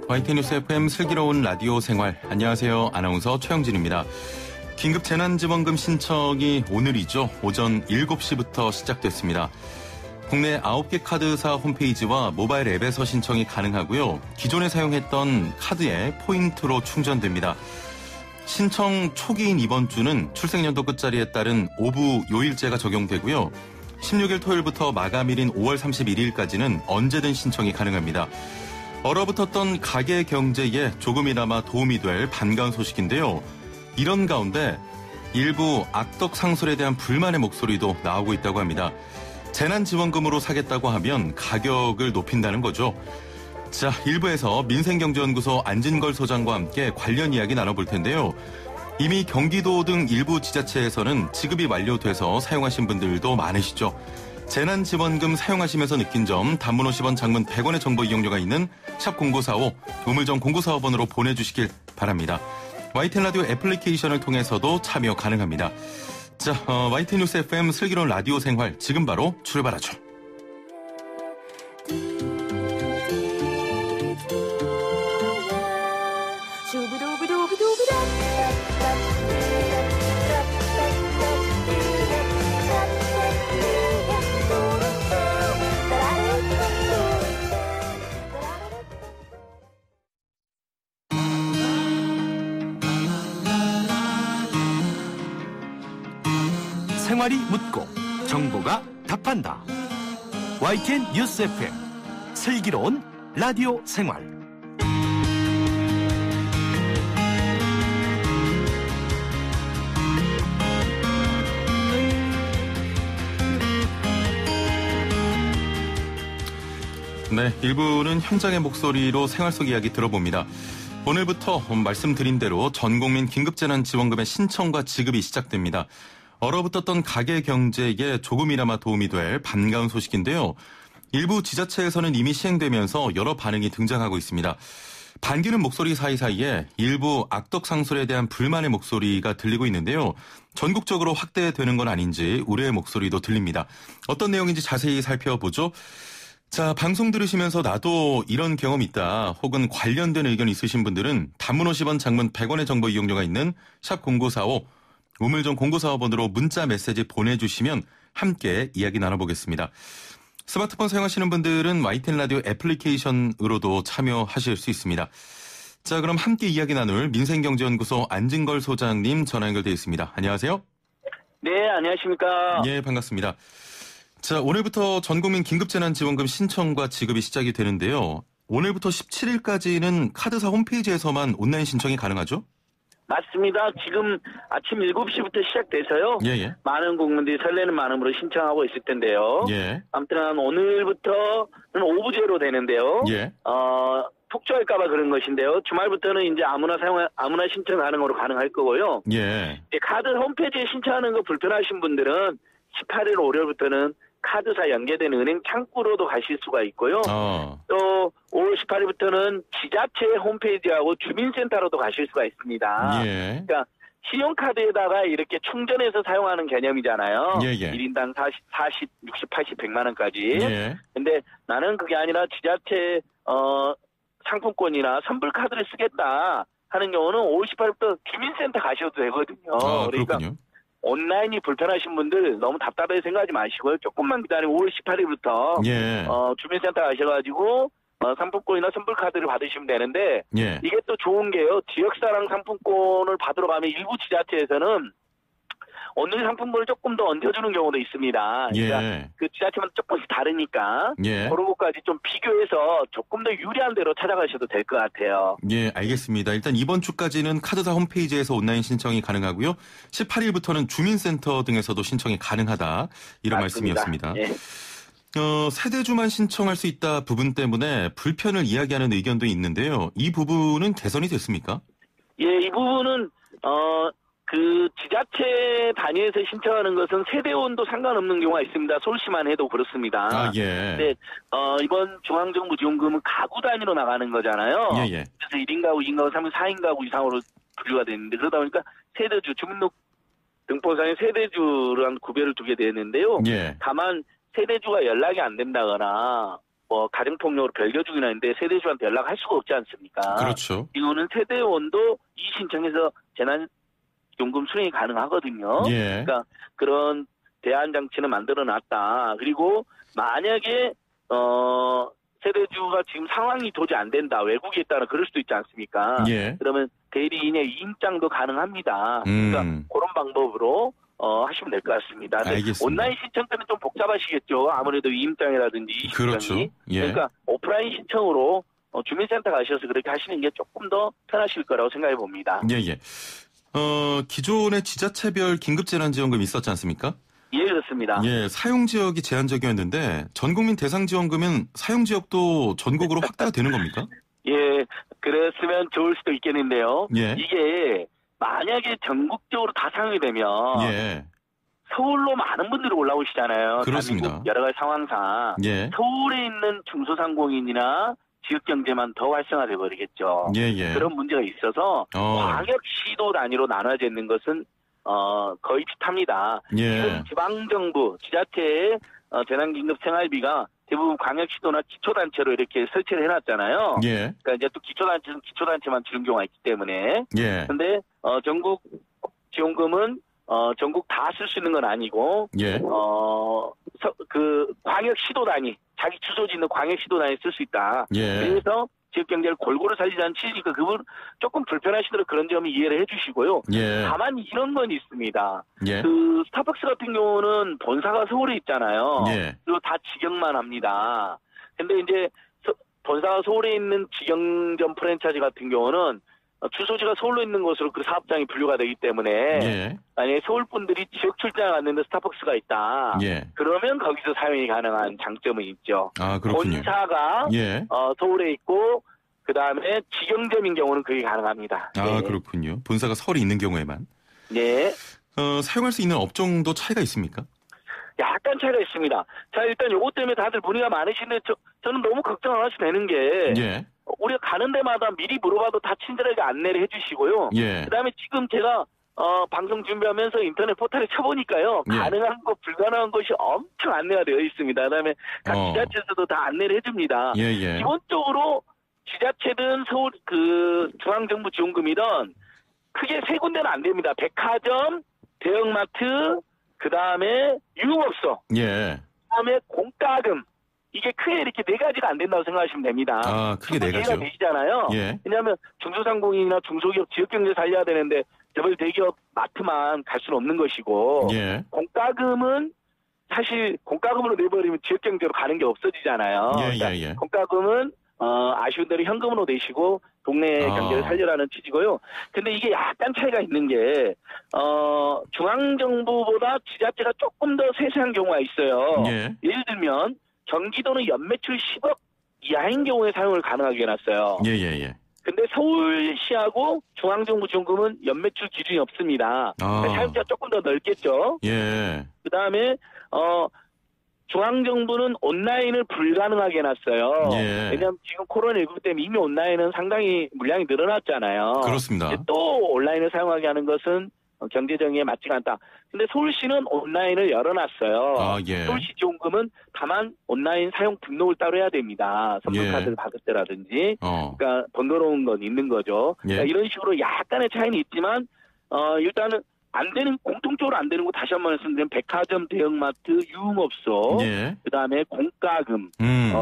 YTN뉴스 FM 슬기로운 라디오 생활. 안녕하세요. 아나운서 최영진입니다. 긴급 재난지원금 신청이 오늘이죠. 오전 7시부터 시작됐습니다. 국내 9개 카드사 홈페이지와 모바일 앱에서 신청이 가능하고요. 기존에 사용했던 카드에 포인트로 충전됩니다. 신청 초기인 이번 주는 출생연도 끝자리에 따른 오부 요일제가 적용되고요. 16일 토요일부터 마감일인 5월 31일까지는 언제든 신청이 가능합니다. 얼어붙었던 가계 경제에 조금이나마 도움이 될 반가운 소식인데요. 이런 가운데 일부 악덕 상술에 대한 불만의 목소리도 나오고 있다고 합니다. 재난지원금으로 사겠다고 하면 가격을 높인다는 거죠. 자, 1부에서 민생경제연구소 안진걸 소장과 함께 관련 이야기 나눠볼 텐데요. 이미 경기도 등 일부 지자체에서는 지급이 완료돼서 사용하신 분들도 많으시죠. 재난지원금 사용하시면서 느낀 점, 단문 50원, 장문 100원의 정보 이용료가 있는 샵 0945, 우물정 0945번으로 보내주시길 바랍니다. YTN 라디오 애플리케이션을 통해서도 참여 가능합니다. 자, YTN 뉴스 FM 슬기로운 라디오 생활, 지금 바로 출발하죠. 생활이 묻고 정보가 답한다. YTN 뉴스 FM 슬기로운 라디오 생활. 네, 1부는 현장의 목소리로 생활 속 이야기 들어봅니다. 오늘부터 말씀드린 대로 전국민 긴급재난지원금의 신청과 지급이 시작됩니다. 얼어붙었던 가계 경제에 조금이나마 도움이 될 반가운 소식인데요. 일부 지자체에서는 이미 시행되면서 여러 반응이 등장하고 있습니다. 반기는 목소리 사이사이에 일부 악덕 상술에 대한 불만의 목소리가 들리고 있는데요. 전국적으로 확대되는 건 아닌지 우려의 목소리도 들립니다. 어떤 내용인지 자세히 살펴보죠. 자, 방송 들으시면서 나도 이런 경험 있다 혹은 관련된 의견 있으신 분들은 단문 50원, 장문 100원의 정보 이용료가 있는 샵 0945, 우물정 0945번으로 문자 메시지 보내주시면 함께 이야기 나눠보겠습니다. 스마트폰 사용하시는 분들은 YTN 라디오 애플리케이션으로도 참여하실 수 있습니다. 자, 그럼 함께 이야기 나눌 민생경제연구소 안진걸 소장님 전화 연결되어 있습니다. 안녕하세요. 네, 안녕하십니까. 예, 반갑습니다. 자, 오늘부터 전국민 긴급재난지원금 신청과 지급이 시작이 되는데요. 오늘부터 17일까지는 카드사 홈페이지에서만 온라인 신청이 가능하죠? 맞습니다. 지금 아침 7시부터 시작돼서요. 예. 많은 국민들이 설레는 마음으로 신청하고 있을 텐데요. 예. 아무튼 오늘부터는 오부제로 되는데요. 예. 폭주할까봐 그런 것인데요. 주말부터는 이제 아무나 신청 가능으로 가능할 거고요. 예. 이제 카드 홈페이지에 신청하는 거 불편하신 분들은 18일 월요일부터는 카드사 연계된 은행 창구로도 가실 수가 있고요. 또 5월 18일부터는 지자체 홈페이지하고 주민센터로도 가실 수가 있습니다. 예. 그러니까 신용카드에다가 이렇게 충전해서 사용하는 개념이잖아요. 예. 1인당 40, 60, 80, 100만 원까지. 예. 근데 나는 그게 아니라 지자체 상품권이나 선불카드를 쓰겠다 하는 경우는 5월 18일부터 주민센터 가셔도 되거든요. 그러니까 그렇군요. 온라인이 불편하신 분들 너무 답답해 생각하지 마시고요. 조금만 기다리면 5월 18일부터 예. 주민센터 가셔가지고 상품권이나 선불카드를 받으시면 되는데 예. 이게 또 좋은 게요. 지역사랑 상품권을 받으러 가면 일부 지자체에서는 오늘 상품권을 조금 더 얹어주는 경우도 있습니다. 그러니까 예. 그 지자체마다 조금씩 다르니까 예. 그런 것까지 좀 비교해서 조금 더 유리한 대로 찾아가셔도 될 것 같아요. 예, 알겠습니다. 일단 이번 주까지는 카드사 홈페이지에서 온라인 신청이 가능하고요. 18일부터는 주민센터 등에서도 신청이 가능하다. 이런 맞습니다. 말씀이었습니다. 예. 세대주만 신청할 수 있다 부분 때문에 불편을 이야기하는 의견도 있는데요. 이 부분은 개선이 됐습니까? 예, 이 부분은 그 지자체 단위에서 신청하는 것은 세대원도 상관없는 경우가 있습니다. 서울시만 해도 그렇습니다. 예. 근데 이번 중앙정부 지원금은 가구 단위로 나가는 거잖아요. 예. 그래서 1인 가구, 2인 가구, 3인, 4인 가구 이상으로 분류가 되는데 그러다 보니까 세대주 주민등록 등본상에 세대주랑 구별을 두게 되는데요. 예. 다만 세대주가 연락이 안 된다거나 뭐 가정폭력으로 별거 중이나 있는데 세대주한테 연락할 수가 없지 않습니까? 그렇죠. 이거는 세대원도 이 신청해서 재난용금 수령이 가능하거든요. 예. 그러니까 그런 대안 장치는 만들어놨다. 그리고 만약에 세대주가 지금 상황이 도저히 안 된다. 외국에 있다나 그럴 수도 있지 않습니까? 예. 그러면 대리인의 임장도 가능합니다. 그러니까 그런 방법으로 하시면 될 것 같습니다. 알겠습니다. 온라인 신청 때는 좀 복잡하시겠죠. 아무래도 임장이라든지 그렇죠. 예. 그러니까 오프라인 신청으로 주민센터 가셔서 그렇게 하시는 게 조금 더 편하실 거라고 생각해 봅니다. 예. 기존에 지자체별 긴급재난지원금 있었지 않습니까? 예, 그렇습니다. 예, 사용 지역이 제한적이었는데 전국민 대상 지원금은 사용 지역도 전국으로 확대가 되는 겁니까? 예, 그랬으면 좋을 수도 있겠는데요. 예. 이게 만약에 전국적으로 다 사용이 되면 예. 서울로 많은 분들이 올라오시잖아요. 그렇습니다. 대한민국 여러 가지 상황상 예. 서울에 있는 중소상공인이나 지역경제만 더 활성화돼 버리겠죠. 예. 그런 문제가 있어서 광역시도 단위로 나눠져 있는 것은 거의 비슷합니다. 예. 지방정부, 지자체의 재난긴급생활비가 대부분 광역시도나 기초단체로 이렇게 설치를 해놨잖아요. 예. 그러니까 이제 또 기초단체는 기초단체만 주는 경우가 있기 때문에. 예. 근데 전국 지원금은 전국 다 쓸 수 있는 건 아니고, 예. 그 광역시도 단위, 자기 주소지 있는 광역시도 단위 쓸 수 있다. 예. 그래서 지역경제를 골고루 살리자는 취지니까 그분 조금 불편하시더라도 그런 점은 이해를 해주시고요. 예. 다만 이런 건 있습니다. 예. 그 스타벅스 같은 경우는 본사가 서울에 있잖아요. 예. 그리고 다 직영만 합니다. 근데 이제 본사가 서울에 있는 직영점 프랜차이즈 같은 경우는 주소지가 서울로 있는 것으로 그 사업장이 분류가 되기 때문에 예. 만약에 서울 분들이 지역 출장을 갔는데 스타벅스가 있다. 예. 그러면 거기서 사용이 가능한 장점은 있죠. 아, 그렇군요. 본사가 예. 서울에 있고 그다음에 직영점인 경우는 그게 가능합니다. 아, 네. 그렇군요. 본사가 서울에 있는 경우에만. 네. 사용할 수 있는 업종도 차이가 있습니까? 약간 차이가 있습니다. 자, 일단 요것 때문에 다들 문의가 많으신데 저는 너무 걱정 안 하셔도 되는 게 예. 우리가 가는 데마다 미리 물어봐도 다 친절하게 안내를 해주시고요. 예. 그다음에 지금 제가 방송 준비하면서 인터넷 포털에 쳐보니까요. 예. 가능한 것, 불가능한 것이 엄청 안내가 되어 있습니다. 그다음에 각 지자체에서도 다 안내를 해줍니다. 예. 기본적으로 지자체든 서울 중앙정부 지원금이든 크게 세 군데는 안 됩니다. 백화점, 대형마트, 그다음에 유흥업소, 예. 그다음에 공과금. 이게 크게 이렇게 네 가지가 안 된다고 생각하시면 됩니다. 아, 크게 네 가지요. 이해가 되시잖아요. 예. 왜냐하면 중소상공인이나 중소기업, 지역경제 살려야 되는데 재벌 대기업 마트만 갈 수는 없는 것이고 예. 공과금은 사실 공과금으로 내버리면 지역경제로 가는 게 없어지잖아요. 예. 공과금은 아쉬운 대로 현금으로 내시고 동네 경제를 살려라는 취지고요. 근데 이게 약간 차이가 있는 게 중앙정부보다 지자체가 조금 더 세세한 경우가 있어요. 예. 예를 들면 경기도는 연매출 10억 이하인 경우에 사용을 가능하게 해놨어요. 예. 근데 서울시하고 중앙정부 지원금은 연매출 기준이 없습니다. 사용자가 조금 더 넓겠죠. 예. 그 다음에 중앙정부는 온라인을 불가능하게 해놨어요. 예. 왜냐하면 지금 코로나19 때문에 이미 온라인은 상당히 물량이 늘어났잖아요. 그렇습니다. 또 온라인을 사용하게 하는 것은 경제정의에 맞지가 않다. 근데 서울시는 온라인을 열어놨어요. 아, 예. 서울시 지원금은 다만 온라인 사용 등록을 따로 해야 됩니다. 선물카드를 받을 때라든지. 그러니까 번거로운 건 있는 거죠. 예. 그러니까 이런 식으로 약간의 차이는 있지만 일단은 안 되는, 공통적으로 안 되는 거 다시 한번 말씀드리면 백화점, 대형마트, 유흥업소, 예. 그 다음에 공과금,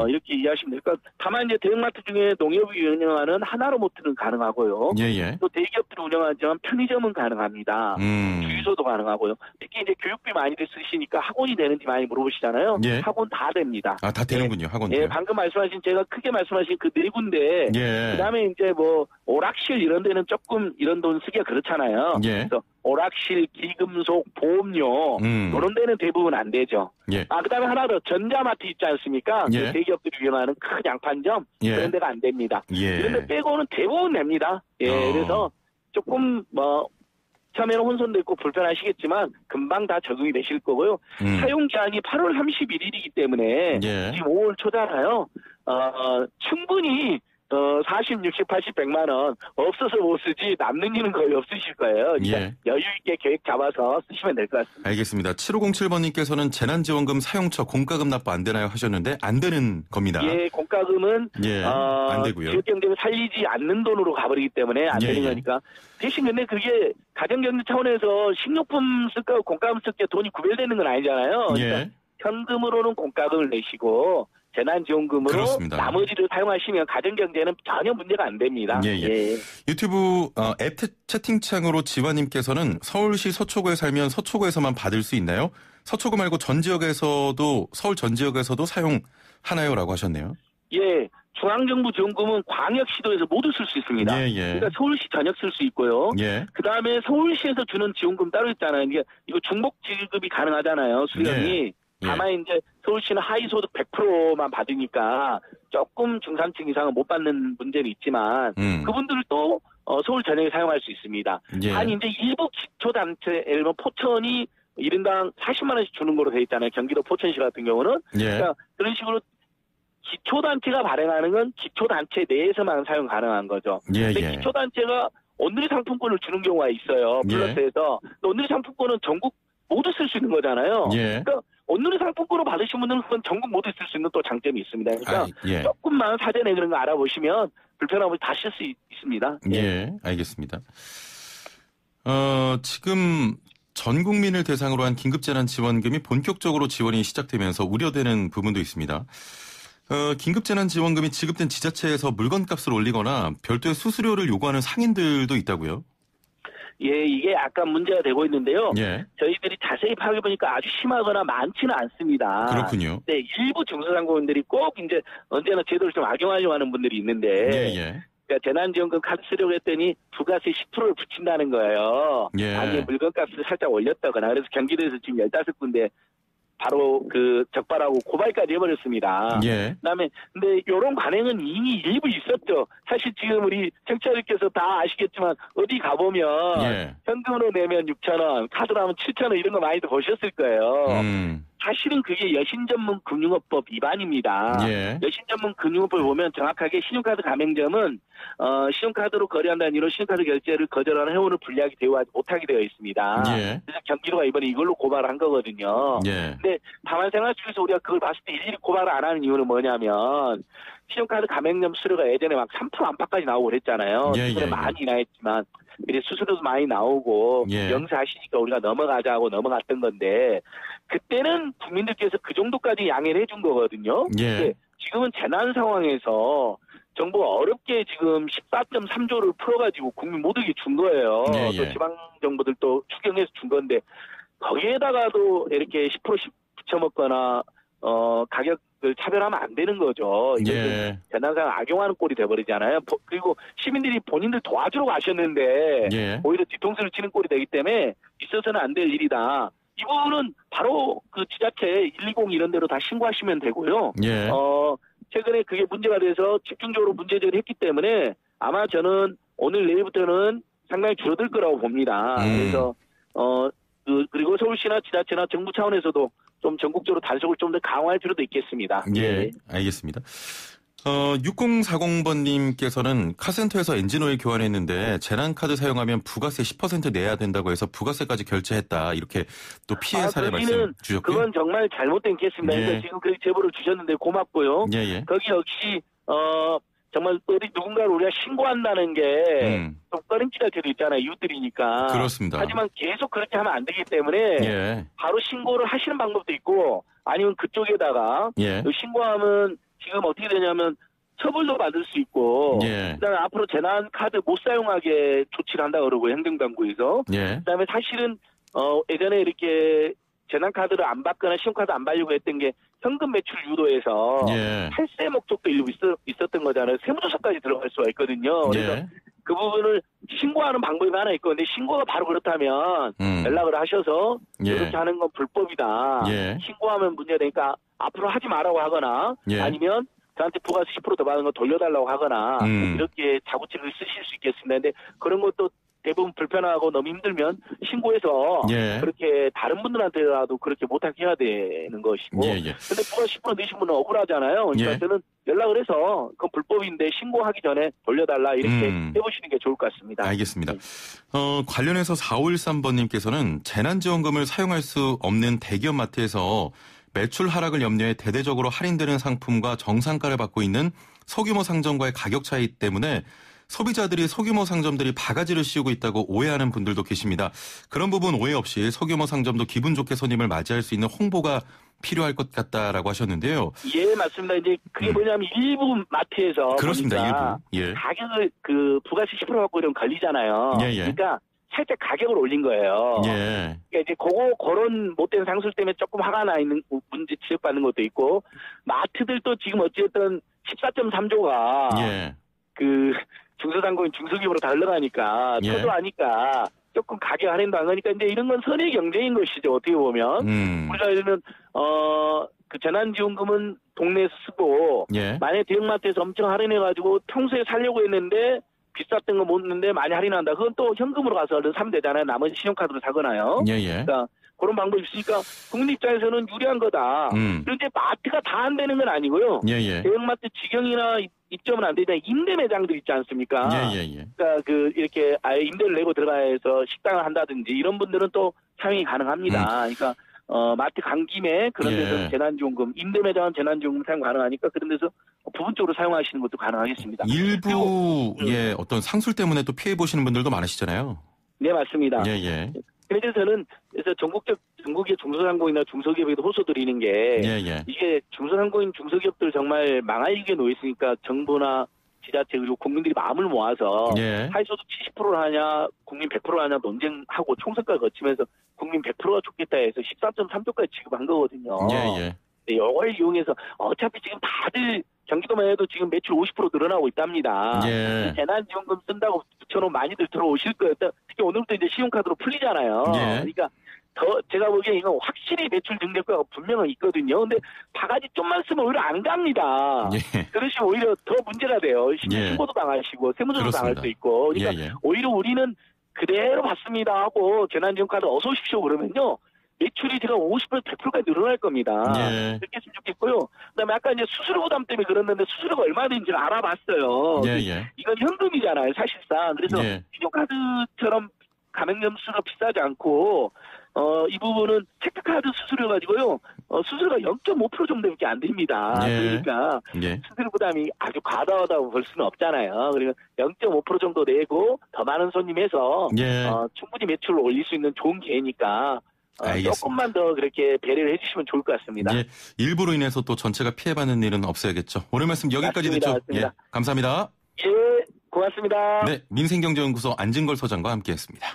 이렇게 이해하시면 될 것 같아요. 다만 이제 대형마트 중에 농협이 운영하는 하나로마트는 가능하고요. 예. 또 대기업들이 운영하지만 편의점은 가능합니다. 주유소도 가능하고요. 특히 이제 교육비 많이들 쓰시니까 학원이 되는지 많이 물어보시잖아요. 예. 학원 다 됩니다. 아, 다 되는군요, 학원도. 예, 방금 말씀하신 제가 크게 말씀하신 그 네 군데. 예. 그 다음에 이제 뭐 오락실 이런 데는 조금 이런 돈 쓰기가 그렇잖아요. 예. 그래서 오락실, 기금속, 보험료 그런 데는 대부분 안 되죠. 예. 그다음에 하나 더 전자마트 있지 않습니까? 예. 그 대기업들이 운영하는 큰 양판점 예. 그런 데가 안 됩니다. 예. 이런 데 빼고는 대부분 됩니다. 예, 그래서 조금 처음에는 혼선도 있고 불편하시겠지만 금방 다 적응이 되실 거고요. 사용 기한이 8월 31일이기 때문에 예. 지금 5월 초잖아요. 충분히 40, 60, 80, 100만 원 없어서 못 쓰지 남는 일은 거의 없으실 거예요. 예. 여유 있게 계획 잡아서 쓰시면 될 것 같습니다. 알겠습니다. 7507번님께서는 재난지원금 사용처 공과금 납부 안 되나요 하셨는데 안 되는 겁니다. 예, 공과금은 안 되고요. 지역경제를 살리지 않는 돈으로 가버리기 때문에 안 되는 거니까. 대신 근데 그게 가정경제 차원에서 식료품 쓸까 공과금 쓸 때 돈이 구별되는 건 아니잖아요. 그러니까 현금으로는 공과금을 내시고 재난지원금으로 그렇습니다. 나머지를 사용하시면 가정경제는 전혀 문제가 안 됩니다. 예. 유튜브 앱 채팅창으로 지화님께서는 서울시 서초구에 살면 서초구에서만 받을 수 있나요? 서초구 말고 전 지역에서도 서울 전 지역에서도 사용하나요? 라고 하셨네요. 예. 중앙정부 지원금은 광역시도에서 모두 쓸 수 있습니다. 그러니까 서울시 전역 쓸 수 있고요. 그 다음에 서울시에서 주는 지원금 따로 있잖아요. 이거 중복 지급이 가능하잖아요. 수령이. 다만 이제 서울시는 하위소득 100%만 받으니까 조금 중산층 이상은 못 받는 문제는 있지만 그분들도 서울 전역에 사용할 수 있습니다. 한 이제 일부 기초단체, 예를 들면 포천이 1인당 40만 원씩 주는 거로 돼 있잖아요. 경기도 포천시 같은 경우는. 그러니까 그런 식으로 기초단체가 발행하는 건 기초단체 내에서만 사용 가능한 거죠. 근데 기초단체가 온누리 상품권을 주는 경우가 있어요. 플러스에서. 온누리 상품권은 전국 모두 쓸 수 있는 거잖아요. 그러니까 온누리 상품권으로 받으신 분들은 그건 전국 모두 쓸 수 있는 또 장점이 있습니다. 그러니까 조금만 사전에 그런 거 알아보시면 불편함을 다 쓸 수 있습니다. 알겠습니다. 지금 전 국민을 대상으로 한 긴급재난지원금이 본격적으로 지원이 시작되면서 우려되는 부분도 있습니다. 긴급재난지원금이 지급된 지자체에서 물건값을 올리거나 별도의 수수료를 요구하는 상인들도 있다고요? 예, 이게 약간 문제가 되고 있는데요. 저희들이 자세히 파악해보니까 아주 심하거나 많지는 않습니다. 그렇군요. 네, 일부 중소상공인들이 꼭 이제 언제나 제도를 좀 악용하려고 하는 분들이 있는데. 그러니까 재난지원금 카드 쓰려고 했더니 부가세 10%를 붙인다는 거예요. 아니, 물건값을 살짝 올렸다거나. 그래서 경기도에서 지금 15군데 바로 적발하고 고발까지 해버렸습니다. 그다음에 근데 이런 관행은 이미 일부 있었죠. 사실 지금 우리 청취자들께서 다 아시겠지만 어디 가보면 현금으로 내면 6,000원, 카드로 하면 7,000원 이런 거 많이들 보셨을 거예요. 사실은 그게 여신전문금융업법 위반입니다. 여신전문 금융업법을 보면 정확하게 신용카드 가맹점은 신용카드로 거래한다는 이유로 신용카드 결제를 거절하는 회원을 불리하게 대우하지 못하게 되어 있습니다. 그래서 경기도가 이번에 이걸로 고발한 거거든요. 근데 다만 생활 쪽에서 우리가 그걸 봤을 때 일일이 고발을 안 하는 이유는 뭐냐면 신용카드 가맹점 수수료가 예전에 막 3% 안팎까지 나오고 그랬잖아요. 수수료 많이 나했지만 수수료도 많이 나오고 영세하시니까 우리가 넘어가자고 넘어갔던 건데 그때는 국민들께서 그 정도까지 양해를 해준 거거든요. 근데 지금은 재난 상황에서 정부가 어렵게 지금 14.3조를 풀어가지고 국민 모두에게 준 거예요. 또 지방 정부들도 추경해서 준 건데 거기에다가도 이렇게 10%씩 붙여먹거나 가격을 차별하면 안 되는 거죠. 이게 재난 상황 악용하는 꼴이 돼버리잖아요. 그리고 시민들이 본인들 도와주러 가셨는데 오히려 뒤통수를 치는 꼴이 되기 때문에 있어서는 안 될 일이다. 이 부분은 바로 그 지자체 120 이런 데로 다 신고하시면 되고요. 최근에 그게 문제가 돼서 집중적으로 문제제기를 했기 때문에 아마 저는 오늘 내일부터는 상당히 줄어들 거라고 봅니다. 그래서 그리고 서울시나 지자체나 정부 차원에서도 좀 전국적으로 단속을 좀 더 강화할 필요도 있겠습니다. 알겠습니다. 6040번님께서는 카센터에서 엔진오일 교환했는데 재난카드 사용하면 부가세 10% 내야 된다고 해서 부가세까지 결제했다. 이렇게 또 피해 사례 말씀 주셨고요. 그건 정말 잘못된 케이스입니다. 그래서 지금 그 제보를 주셨는데 고맙고요. 거기 역시 정말 어디 누군가를 우리가 신고한다는 게 좀 꺼림칙할 때도 있잖아요. 이웃들이니까. 그렇습니다. 하지만 계속 그렇게 하면 안 되기 때문에 바로 신고를 하시는 방법도 있고 아니면 그쪽에다가 신고하면 지금 어떻게 되냐면 처벌도 받을 수 있고 그다음에 앞으로 재난카드 못 사용하게 조치를 한다 그러고 행정당국에서 그다음에 사실은 예전에 이렇게 재난카드를 안 받거나 신용카드 안 받려고 했던 게 현금 매출 유도해서 탈세 목적도 일부 있었던 거잖아요. 세무조사까지 들어갈 수가 있거든요. 그래서 그 부분을 신고하는 방법이 하나 있고 근데 신고가 바로 그렇다면 연락을 하셔서 이렇게 하는 건 불법이다. 신고하면 문제되니까 앞으로 하지 말라고 하거나 아니면 저한테 부가세 10% 더 받은 거 돌려달라고 하거나 이렇게 자구책을 쓰실 수 있겠습니다. 근데 그런 것도 대부분 불편하고 너무 힘들면 신고해서 예. 그렇게 다른 분들한테라도 그렇게 못하게 해야 되는 것이고. 예. 근데 부가 10% 내신 분은 억울하잖아요. 그러니까 예. 저는 연락을 해서 그건 불법인데 신고하기 전에 돌려달라 이렇게 해보시는 게 좋을 것 같습니다. 알겠습니다. 관련해서 4513번님께서는 재난지원금을 사용할 수 없는 대기업 마트에서 매출 하락을 염려해 대대적으로 할인되는 상품과 정상가를 받고 있는 소규모 상점과의 가격 차이 때문에 소비자들이 소규모 상점들이 바가지를 씌우고 있다고 오해하는 분들도 계십니다. 그런 부분 오해 없이 소규모 상점도 기분 좋게 손님을 맞이할 수 있는 홍보가 필요할 것 같다라고 하셨는데요. 예, 맞습니다. 이제 그게 뭐냐면 일부 마트에서 그렇습니다. 일부. 예. 가격을 부가세 10% 갖고 이러면 걸리잖아요. 예. 그러니까 살짝 가격을 올린 거예요. 예. 그러니까 이제 그런 못된 상술 때문에 조금 화가 나 있는 문제 지적받는 것도 있고 마트들도 지금 어쨌든 14.3조가 예. 중소상공인 중소기업으로 다 흘러가니까 예. 저도 아니까 조금 가격 할인도 안 하니까 이제 이런 건 선의 경쟁인 것이죠. 어떻게 보면 우리가 이러면 재난지원금은 동네에서 쓰고 예. 만약에 대형마트에서 엄청 할인해가지고 평소에 살려고 했는데 비쌌던 거 못 넣는데 많이 할인한다. 그건 또 현금으로 가서 얼른 사면 되잖아요. 나머지 신용카드로 사거나요. 예. 그러니까 그런 방법이 있으니까 국민 입장에서는 유리한 거다. 그런데 마트가 다 안 되는 건 아니고요. 예. 대형마트 직영이나 입점은 안 되지만 임대 매장들 있지 않습니까? 예. 그러니까 이렇게 아예 임대를 내고 들어가서 식당을 한다든지 이런 분들은 또 사용이 가능합니다. 그러니까 마트 간 김에 그런 데서 재난지원금, 임대 매장은 재난지원금 사용 가능하니까 그런 데서 부분적으로 사용하시는 것도 가능하겠습니다. 일부의 어떤 상술 때문에 또 피해 보시는 분들도 많으시잖아요. 네, 맞습니다. 예. 그래서 저는 전국의 중소상공인이나 중소기업에도 호소드리는 게 예. 이게 중소상공인 중소기업들 정말 망할 위기에 놓여 있으니까 정부나 지자체 그리고 국민들이 마음을 모아서 하이소득 70%를 하냐 국민 100%를 하냐 논쟁하고 총선까지 거치면서 국민 100%가 좋겠다 해서 13.3조까지 지급한 거거든요. 예. 네, 이걸 이용해서 어차피 지금 다들 경기도만 해도 지금 매출 50% 늘어나고 있답니다. 예. 재난지원금 쓴다고 붙여놓으면 많이들 들어오실 거예요. 특히 오늘부터 이제 신용카드로 풀리잖아요. 그러니까 제가 보기엔 이건 확실히 매출 능력과가 분명히 있거든요. 근데 바가지 좀만 쓰면 오히려 안 갑니다. 그러시면 오히려 더 문제가 돼요. 신고도 당하시고 세무조도 당할 수 있고. 그러니까 오히려 우리는 그대로 받습니다 하고 재난지원카드 어서 오십시오 그러면요. 매출이 제가 50% 100%까지 늘어날 겁니다. 그렇게 했으면 좋겠고요. 그다음에 아까 이제 수수료 부담 때문에 그랬는데 수수료가 얼마든지 알아봤어요. 이건 현금이잖아요, 사실상. 그래서 신용카드처럼 가맹점수가 비싸지 않고 이 부분은 체크카드 수수료 가지고요. 수수료가 0.5% 정도밖에 안 됩니다. 그러니까 수수료 부담이 아주 과다하다고 볼 수는 없잖아요. 그리고 0.5% 정도 내고 더 많은 손님에서 충분히 매출을 올릴 수 있는 좋은 기회니까 조금만 더 그렇게 배려를 해주시면 좋을 것 같습니다. 일부로 인해서 또 전체가 피해받는 일은 없어야겠죠. 오늘 말씀 여기까지 듣죠. 맞습니다. 감사합니다. 고맙습니다. 네, 민생경제연구소 안진걸 소장과 함께했습니다.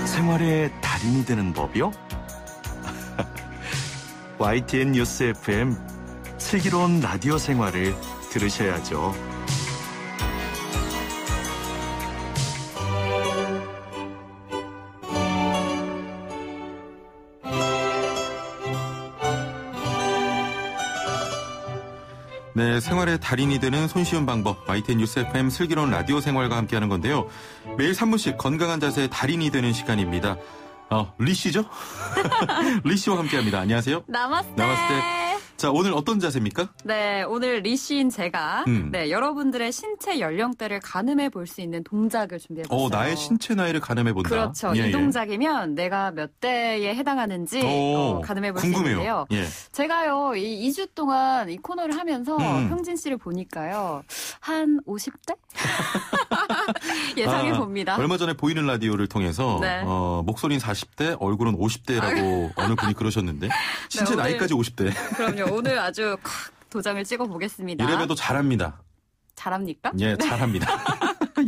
생활의 달인이 되는 법이요? YTN 뉴스 FM 슬기로운 라디오 생활을 들으셔야죠. 네, 생활의 달인이 되는 손쉬운 방법 YTN 뉴스 FM 슬기로운 라디오 생활과 함께하는 건데요. 매일 3분씩 건강한 자세의 달인이 되는 시간입니다. 리 씨죠? 리 씨와 함께합니다. 안녕하세요. 나마스테. 자, 오늘 어떤 자세입니까? 네, 오늘 리 씨인 제가 여러분들의 신체 연령대를 가늠해 볼 수 있는 동작을 준비해봤어요. 나의 신체 나이를 가늠해 본다. 그렇죠. 이 동작이면 내가 몇 대에 해당하는지 가늠해 볼 수 있는데요. 제가요, 이 2주 동안 이 코너를 하면서 형진 씨를 보니까요. 한 50대? 예상해 봅니다. 얼마 전에 보이는 라디오를 통해서 목소리는 40대, 얼굴은 50대라고 어느 분이 그러셨는데 신체 나이까지 50대. 그럼요. 오늘 아주 도장을 찍어 보겠습니다. 이래봬도 잘합니다. 잘합니까? 예, 잘합니다.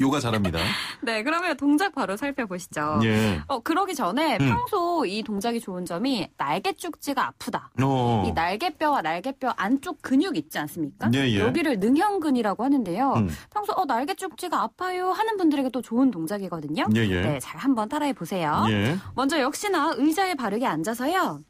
요가 잘합니다. 네, 그러면 동작 바로 살펴보시죠. 그러기 전에 평소 이 동작이 좋은 점이 날개 쪽지가 아프다. 이 날개뼈와 날개뼈 안쪽 근육 있지 않습니까? 여기를 능형근이라고 하는데요. 평소 날개 쪽지가 아파요 하는 분들에게 또 좋은 동작이거든요. 네, 잘 한번 따라해 보세요. 먼저 역시나 의자에 바르게 앉아서요.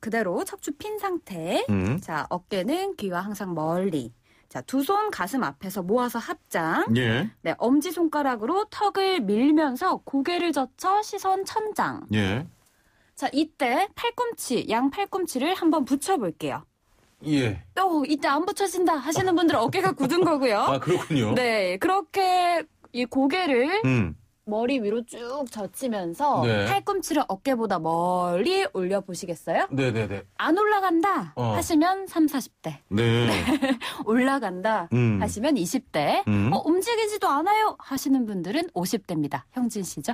그대로 척추 핀 상태. 자, 어깨는 귀와 항상 멀리. 자, 두 손 가슴 앞에서 모아서 합장. 예. 네, 엄지손가락으로 턱을 밀면서 고개를 젖혀 시선 천장. 예. 자, 이때 양 팔꿈치를 한번 붙여볼게요. 예. 이때 안 붙여진다 하시는 분들은 어깨가 굳은 거고요. 아, 그렇군요. 네, 그렇게 이 고개를 머리 위로 쭉 젖히면서 네. 팔꿈치를 어깨보다 멀리 올려보시겠어요? 네네네. 안 올라간다 하시면 30, 40대. 네. 올라간다 하시면 20대. 움직이지도 않아요 하시는 분들은 50대입니다. 형진 씨죠?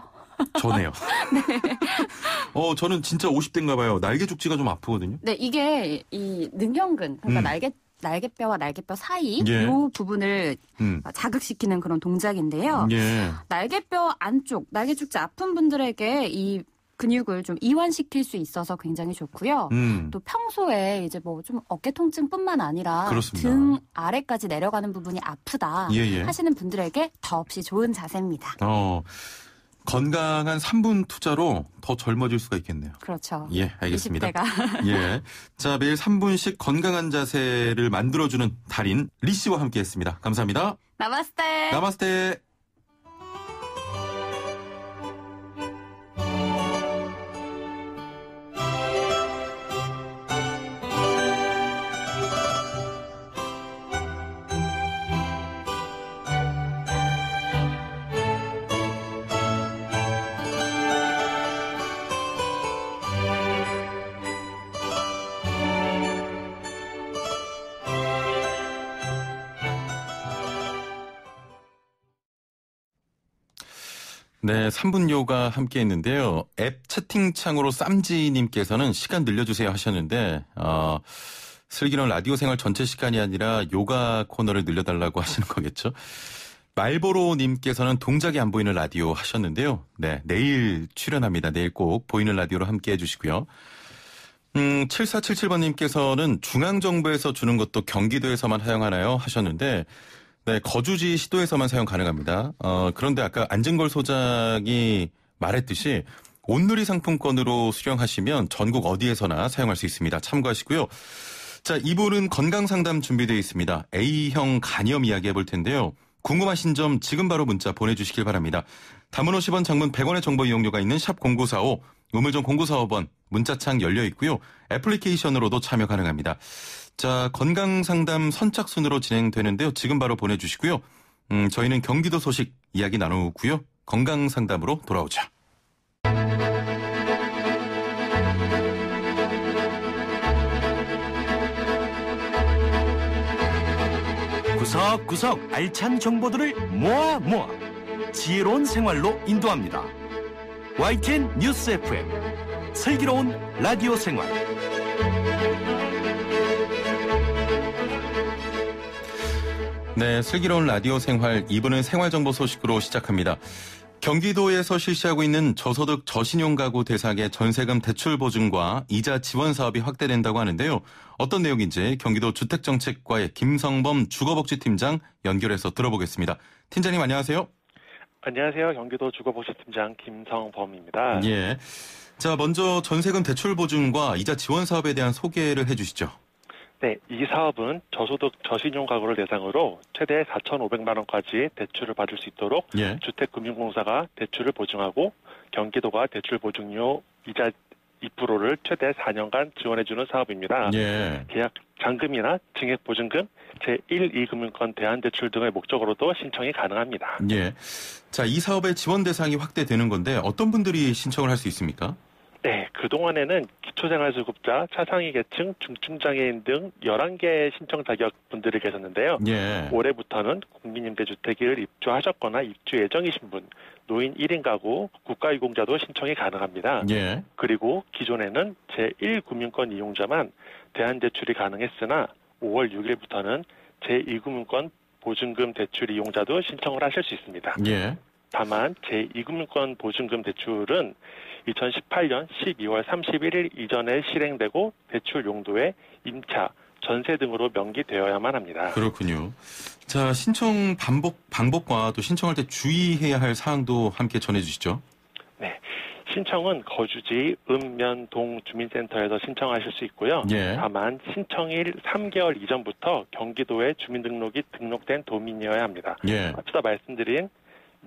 저네요. 네. 저는 진짜 50대인가 봐요. 날개 죽지가 좀 아프거든요. 네, 이게 이 능형근, 그러니까 날개뼈와 날개뼈 사이 예. 이 부분을 자극시키는 그런 동작인데요. 예. 날개뼈 안쪽, 날개 축지 아픈 분들에게 이 근육을 좀 이완시킬 수 있어서 굉장히 좋고요. 또 평소에 이제 뭐 좀 어깨 통증뿐만 아니라 그렇습니다. 등 아래까지 내려가는 부분이 아프다 예. 하시는 분들에게 더없이 좋은 자세입니다. 건강한 3분 투자로 더 젊어질 수가 있겠네요. 그렇죠. 예, 알겠습니다. 20대가. 예. 자, 매일 3분씩 건강한 자세를 만들어주는 달인 리 씨와 함께했습니다. 감사합니다. 나마스테. 나마스테. 네, 3분 요가 함께 했는데요. 앱 채팅창으로 쌈지님께서는 시간 늘려주세요 하셨는데, 슬기로운 라디오 생활 전체 시간이 아니라 요가 코너를 늘려달라고 하시는 거겠죠. 말보로님께서는 동작이 안 보이는 라디오 하셨는데요. 네, 내일 출연합니다. 내일 꼭 보이는 라디오로 함께 해주시고요. 7477번님께서는 중앙정부에서 주는 것도 경기도에서만 사용하나요? 하셨는데, 네, 거주지 시도에서만 사용 가능합니다. 그런데 아까 안진걸 소장이 말했듯이 온누리 상품권으로 수령하시면 전국 어디에서나 사용할 수 있습니다. 참고하시고요. 자, 2부는 건강상담 준비되어 있습니다. A형 간염 이야기 해볼 텐데요. 궁금하신 점 지금 바로 문자 보내주시길 바랍니다. 단문 50원, 장문 100원의 정보 이용료가 있는 샵 0945, 우물정 0945번 문자창 열려 있고요. 애플리케이션으로도 참여 가능합니다. 자, 건강상담 선착순으로 진행되는데요. 지금 바로 보내주시고요. 저희는 경기도 소식 이야기 나누고요. 건강상담으로 돌아오죠. 구석구석 알찬 정보들을 모아 지혜로운 생활로 인도합니다. YTN 뉴스 FM 슬기로운 라디오 생활. 네, 슬기로운 라디오 생활 2부는 생활정보 소식으로 시작합니다. 경기도에서 실시하고 있는 저소득 저신용 가구 대상의 전세금 대출 보증과 이자 지원 사업이 확대된다고 하는데요. 어떤 내용인지 경기도 주택정책과의 김성범 주거복지팀장 연결해서 들어보겠습니다. 팀장님 안녕하세요. 안녕하세요. 경기도 주거복지팀장 김성범입니다. 예. 자, 먼저 전세금 대출 보증과 이자 지원 사업에 대한 소개를 해주시죠. 네, 이 사업은 저소득 저신용 가구를 대상으로 최대 4,500만 원까지 대출을 받을 수 있도록 예. 주택금융공사가 대출을 보증하고 경기도가 대출 보증료 이자 2%를 최대 4년간 지원해주는 사업입니다. 예. 계약 잔금이나 증액보증금, 제1, 2금융권 대안대출 등의 목적으로도 신청이 가능합니다. 예. 자, 이 사업의 지원 대상이 확대되는 건데 어떤 분들이 신청을 할 수 있습니까? 네, 그동안에는 기초생활수급자, 차상위 계층, 중증장애인 등 11개의 신청 자격분들이 계셨는데요. 예. 올해부터는 국민임대주택을 입주하셨거나 입주 예정이신 분, 노인 1인 가구, 국가유공자도 신청이 가능합니다. 예. 그리고 기존에는 제1금융권 이용자만 대안대출이 가능했으나 5월 6일부터는 제2금융권 보증금 대출 이용자도 신청을 하실 수 있습니다. 예. 다만 제2금융권 보증금 대출은 2018년 12월 31일 이전에 실행되고 대출 용도에 임차, 전세 등으로 명기되어야만 합니다. 그렇군요. 자, 신청 방법과 또 신청할 때 주의해야 할 사항도 함께 전해주시죠. 네, 신청은 거주지 읍면동 주민센터에서 신청하실 수 있고요. 예. 다만 신청일 3개월 이전부터 경기도에 주민등록이 등록된 도민이어야 합니다. 예. 앞서 말씀드린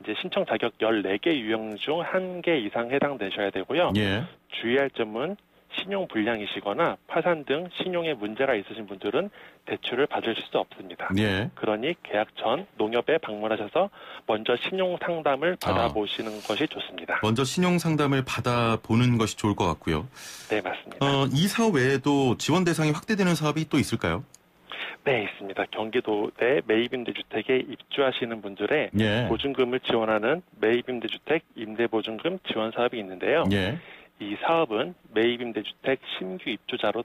이제 신청 자격 14개 유형 중 1개 이상 해당되셔야 되고요. 예. 주의할 점은 신용 불량이시거나 파산 등 신용에 문제가 있으신 분들은 대출을 받으실 수 없습니다. 예. 그러니 계약 전 농협에 방문하셔서 먼저 신용 상담을 받아보시는 것이 좋습니다. 먼저 신용 상담을 받아보는 것이 좋을 것 같고요. 네, 맞습니다. 이 사업 외에도 지원 대상이 확대되는 사업이 또 있을까요? 네, 있습니다. 경기도 내 매입임대주택에 입주하시는 분들의 예. 보증금을 지원하는 매입임대주택 임대보증금 지원 사업이 있는데요. 예. 이 사업은 매입임대주택 신규 입주자로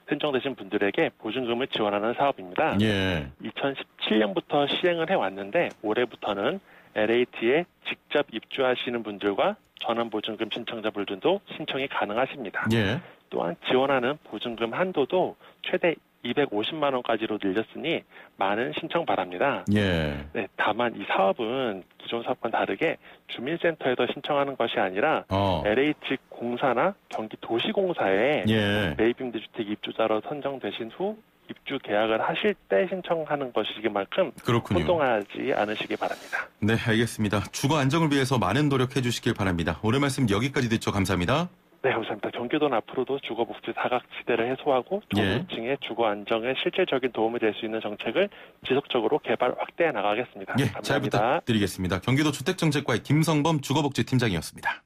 선정되신 분들에게 보증금을 지원하는 사업입니다. 예. 2017년부터 시행을 해왔는데 올해부터는 LAT에 직접 입주하시는 분들과 전환보증금 신청자분들도 신청이 가능하십니다. 예. 또한 지원하는 보증금 한도도 최대 250만 원까지로 늘렸으니 많은 신청 바랍니다. 예. 네, 다만 이 사업은 기존 사업과는 다르게 주민센터에서 신청하는 것이 아니라 LH 공사나 경기도시공사에 예. 매입임대주택 입주자로 선정되신 후 입주 계약을 하실 때 신청하는 것이기 만큼 그렇군요. 혼동하지 않으시기 바랍니다. 네, 알겠습니다. 주거 안정을 위해서 많은 노력해 주시길 바랍니다. 오늘 말씀 여기까지 듣죠. 감사합니다. 네, 감사합니다. 경기도는 앞으로도 주거복지 사각지대를 해소하고 저소득층의 예. 주거 안정에 실질적인 도움이 될 수 있는 정책을 지속적으로 개발 확대해 나가겠습니다. 예, 감사합니다. 잘 부탁드리겠습니다. 경기도 주택정책과의 김성범 주거복지팀장이었습니다.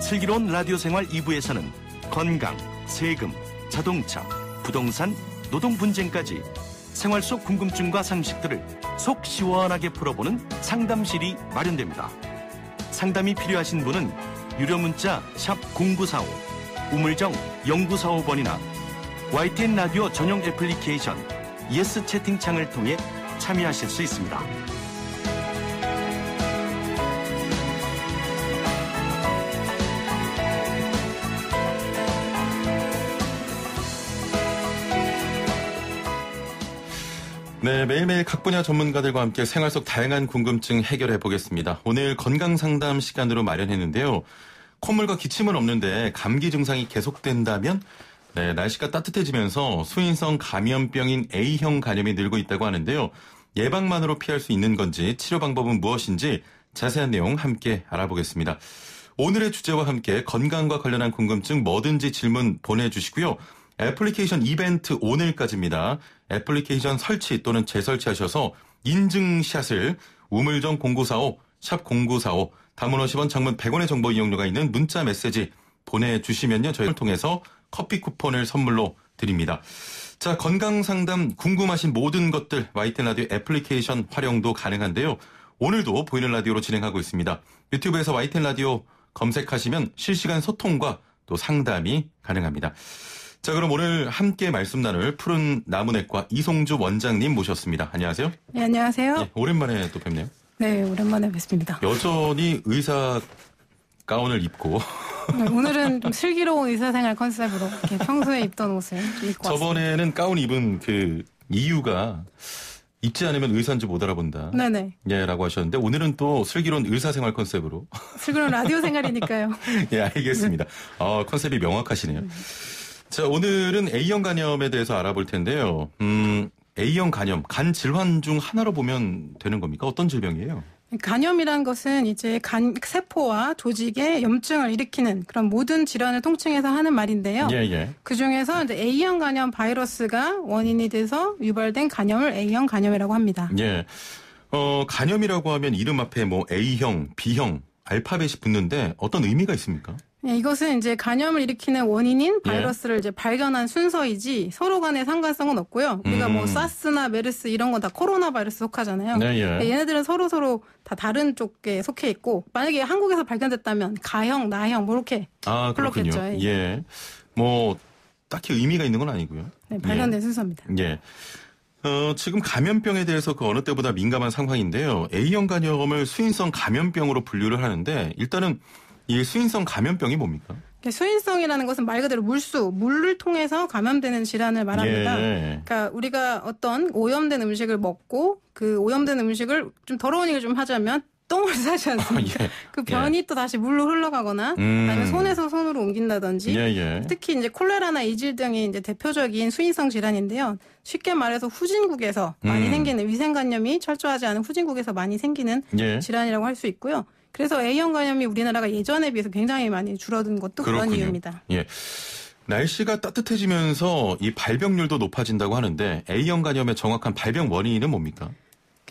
슬기로운 라디오 생활 2부에서는 건강, 세금, 자동차, 부동산, 노동 분쟁까지 생활 속 궁금증과 상식들을 속 시원하게 풀어보는 상담실이 마련됩니다. 상담이 필요하신 분은 유료 문자 샵 0945, 우물정 0945번이나 YTN 라디오 전용 애플리케이션 예스 채팅창을 통해 참여하실 수 있습니다. 네, 매일매일 각 분야 전문가들과 함께 생활 속 다양한 궁금증 해결해 보겠습니다. 오늘 건강상담 시간으로 마련했는데요. 콧물과 기침은 없는데 감기 증상이 계속된다면 네, 날씨가 따뜻해지면서 수인성 감염병인 A형 간염이 늘고 있다고 하는데요. 예방만으로 피할 수 있는 건지 치료 방법은 무엇인지 자세한 내용 함께 알아보겠습니다. 오늘의 주제와 함께 건강과 관련한 궁금증 뭐든지 질문 보내주시고요. 애플리케이션 이벤트 오늘까지입니다. 애플리케이션 설치 또는 재설치하셔서 인증샷을 우물정 0945, 샵 0945, 단문 50원, 장문 100원의 정보 이용료가 있는 문자 메시지 보내주시면요. 저희를 통해서 커피 쿠폰을 선물로 드립니다. 자, 건강상담 궁금하신 모든 것들 YTN 라디오 애플리케이션 활용도 가능한데요. 오늘도 보이는 라디오로 진행하고 있습니다. 유튜브에서 YTN 라디오 검색하시면 실시간 소통과 또 상담이 가능합니다. 자, 그럼 오늘 함께 말씀 나눌 푸른 나무넷과 이송주 원장님 모셨습니다. 안녕하세요. 네, 안녕하세요. 네, 오랜만에 또 뵙네요. 네, 오랜만에 뵙습니다. 여전히 의사 가운을 입고 네, 오늘은 좀 슬기로운 의사생활 컨셉으로 이렇게 평소에 입던 옷을 입고 왔습니다. 저번에는 가운 입은 그 이유가 입지 않으면 의사인지 못 알아본다. 네네. 예, 라고 하셨는데 오늘은 또 슬기로운 의사생활 컨셉으로. 슬기로운 라디오 생활이니까요. 예, 알겠습니다. 컨셉이 명확하시네요. 자, 오늘은 A형 간염에 대해서 알아볼 텐데요. A형 간염, 간 질환 중 하나로 보면 되는 겁니까? 어떤 질병이에요? 간염이란 것은 이제 간 세포와 조직에 염증을 일으키는 그런 모든 질환을 통칭해서 하는 말인데요. 예, 예. 그 중에서 이제 A형 간염 바이러스가 원인이 돼서 유발된 간염을 A형 간염이라고 합니다. 예. 간염이라고 하면 이름 앞에 뭐 A형, B형, 알파벳이 붙는데 어떤 의미가 있습니까? 네, 이것은 이제 간염을 일으키는 원인인 바이러스를 이제 발견한 순서이지 서로 간의 상관성은 없고요. 우리가 뭐 사스나 메르스 이런 건 다 코로나 바이러스 속하잖아요. 네, 예. 얘네들은 서로 다 다른 쪽에 속해 있고 만약에 한국에서 발견됐다면 가형, 나형 뭐 이렇게 불렀겠죠. 예. 뭐 딱히 의미가 있는 건 아니고요. 네, 발견된 순서입니다. 예. 지금 감염병에 대해서 그 어느 때보다 민감한 상황인데요. A형 간염을 수인성 감염병으로 분류를 하는데 일단은 이 수인성 감염병이 뭡니까? 수인성이라는 것은 말 그대로 물을 통해서 감염되는 질환을 말합니다. 그러니까 우리가 어떤 오염된 음식을 먹고 그 오염된 음식을 좀 더러운 얘기를 좀 하자면 똥을 싸지 않습니까? 그 변이 또 다시 물로 흘러가거나 아니면 손에서 손으로 옮긴다든지 특히 이제 콜레라나 이질 등이 이제 대표적인 수인성 질환인데요. 쉽게 말해서 후진국에서 많이 생기는 위생관념이 철저하지 않은 후진국에서 많이 생기는 질환이라고 할 수 있고요. 그래서 A형 간염이 우리나라가 예전에 비해서 굉장히 많이 줄어든 것도 그렇군요. 그런 이유입니다. 예. 날씨가 따뜻해지면서 이 발병률도 높아진다고 하는데 A형 간염의 정확한 발병 원인은 뭡니까?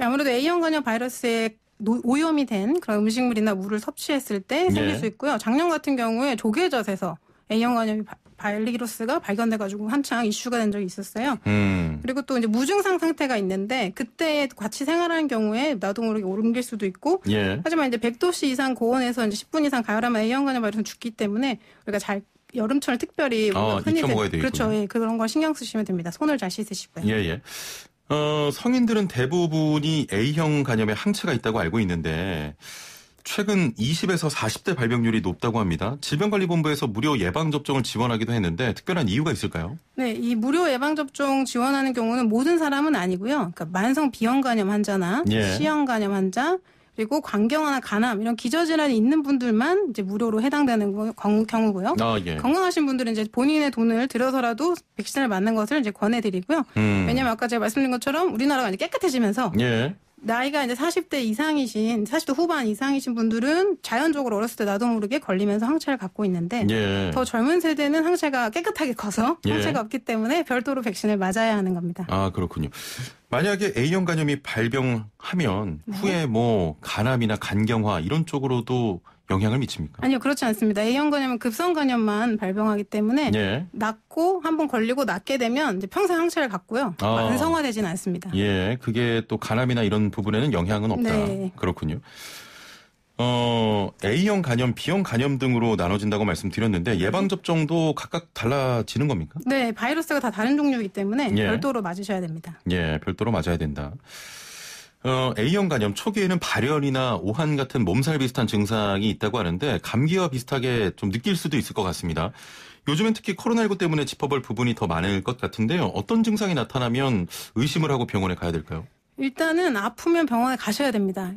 아무래도 A형 간염 바이러스에 오염이 된 그런 음식물이나 물을 섭취했을 때 생길 수 있고요. 작년 같은 경우에 조개젖에서 A형 간염이 바이러스가 발견돼가지고 한창 이슈가 된 적이 있었어요. 그리고 또 이제 무증상 상태가 있는데 그때 같이 생활하는 경우에 나도 모르게 옮길 수도 있고. 하지만 이제 100도씨 이상 고온에서 이제 10분 이상 가열하면 A형 간염 바이러스는 죽기 때문에 우리가 여름철 특별히 익혀 먹어야 되겠군요. 그렇죠. 예, 그런 걸 신경 쓰시면 됩니다. 손을 잘 씻으시고요. 성인들은 대부분이 A형 간염에 항체가 있다고 알고 있는데 최근 20에서 40대 발병률이 높다고 합니다. 질병관리본부에서 무료 예방접종을 지원하기도 했는데 특별한 이유가 있을까요? 네, 이 무료 예방접종 지원하는 경우는 모든 사람은 아니고요. 그러니까 만성 비형 간염 환자나 C형 간염 환자 그리고 광경화나 간암 이런 기저질환이 있는 분들만 이제 무료로 해당되는 경우고요. 건강하신 분들은 이제 본인의 돈을 들여서라도 백신을 맞는 것을 이제 권해드리고요. 왜냐하면 아까 제가 말씀드린 것처럼 우리나라가 이제 깨끗해지면서 나이가 이제 40대 이상이신, 40대 후반 이상이신 분들은 자연적으로 어렸을 때 나도 모르게 걸리면서 항체를 갖고 있는데 더 젊은 세대는 항체가 깨끗하게 커서 항체가 없기 때문에 별도로 백신을 맞아야 하는 겁니다. 아, 그렇군요. 만약에 A형 간염이 발병하면 후에 뭐 간암이나 간경화 이런 쪽으로도 영향을 미칩니까? 아니요, 그렇지 않습니다. A형 간염은 급성 간염만 발병하기 때문에 낫고 한번 걸리고 낫게 되면 이제 평생 항체를 갖고요. 만성화되지는 않습니다. 그게 또 간암이나 이런 부분에는 영향은 없다. 그렇군요. A형 간염, B형 간염 등으로 나눠진다고 말씀드렸는데 예방접종도 각각 달라지는 겁니까? 네, 바이러스가 다 다른 종류이기 때문에 별도로 맞으셔야 됩니다. 별도로 맞아야 된다. A형 간염 초기에는 발열이나 오한 같은 몸살 비슷한 증상이 있다고 하는데 감기와 비슷하게 좀 느낄 수도 있을 것 같습니다. 요즘엔 특히 코로나19 때문에 짚어볼 부분이 더 많을 것 같은데요. 어떤 증상이 나타나면 의심을 하고 병원에 가야 될까요? 일단은 아프면 병원에 가셔야 됩니다.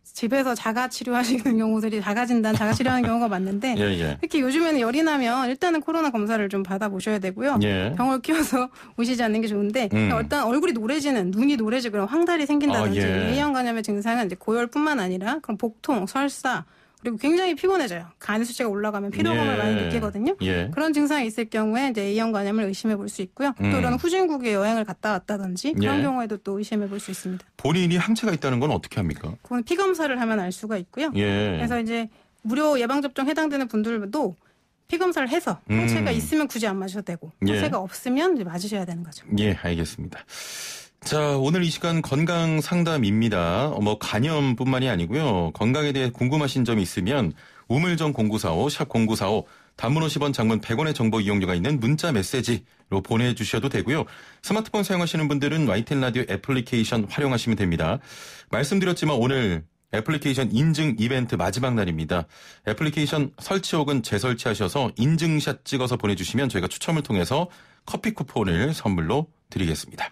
집에서 자가 치료하시는 경우들이 자가 진단, 자가 치료하는 경우가 많은데 특히 요즘에는 열이 나면 일단은 코로나 검사를 좀 받아보셔야 되고요. 병을 끼워서 오시지 않는 게 좋은데 일단 얼굴이 노래지는, 눈이 노래지거나 황달이 생긴다든지 A형 간염의 증상은 이제 고열뿐만 아니라 그런 복통, 설사 그리고 굉장히 피곤해져요. 간 수치가 올라가면 피로감을 많이 느끼거든요. 그런 증상이 있을 경우에 이제 A형 간염을 의심해 볼 수 있고요. 또 이런 후진국에 여행을 갔다 왔다든지 그런 경우에도 또 의심해 볼 수 있습니다. 본인이 항체가 있다는 건 어떻게 합니까? 그건 피 검사를 하면 알 수가 있고요. 그래서 이제 무료 예방접종 해당되는 분들도 피 검사를 해서 항체가 있으면 굳이 안 맞으셔도 되고 항체가 없으면 이제 맞으셔야 되는 거죠. 알겠습니다. 자, 오늘 이 시간 건강 상담입니다. 간염뿐만이 아니고요. 건강에 대해 궁금하신 점이 있으면 우물정 0945, 샵 0945, 단문 50원, 장문 100원의 정보 이용료가 있는 문자 메시지로 보내주셔도 되고요. 스마트폰 사용하시는 분들은 YTN 라디오 애플리케이션 활용하시면 됩니다. 말씀드렸지만 오늘 애플리케이션 인증 이벤트 마지막 날입니다. 애플리케이션 설치 혹은 재설치하셔서 인증샷 찍어서 보내주시면 저희가 추첨을 통해서 커피 쿠폰을 선물로 드리겠습니다.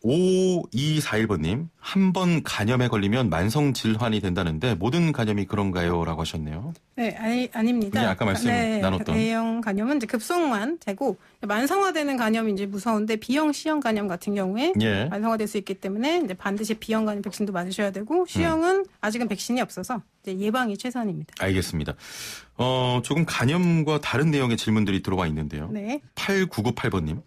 5241번님, 한 번 간염에 걸리면 만성 질환이 된다는데 모든 간염이 그런가요? 라고 하셨네요. 네, 아닙니다. 아까 말씀 나눴던. A형 간염은 이제 급성만 되고 만성화되는 감염이 이제 무서운데 B형, C형 간염 같은 경우에 만성화될 수 있기 때문에 이제 반드시 B형 간염 백신도 맞으셔야 되고 C형은 아직은 백신이 없어서 이제 예방이 최선입니다. 알겠습니다. 조금 간염과 다른 내용의 질문들이 들어와 있는데요. 8998번님.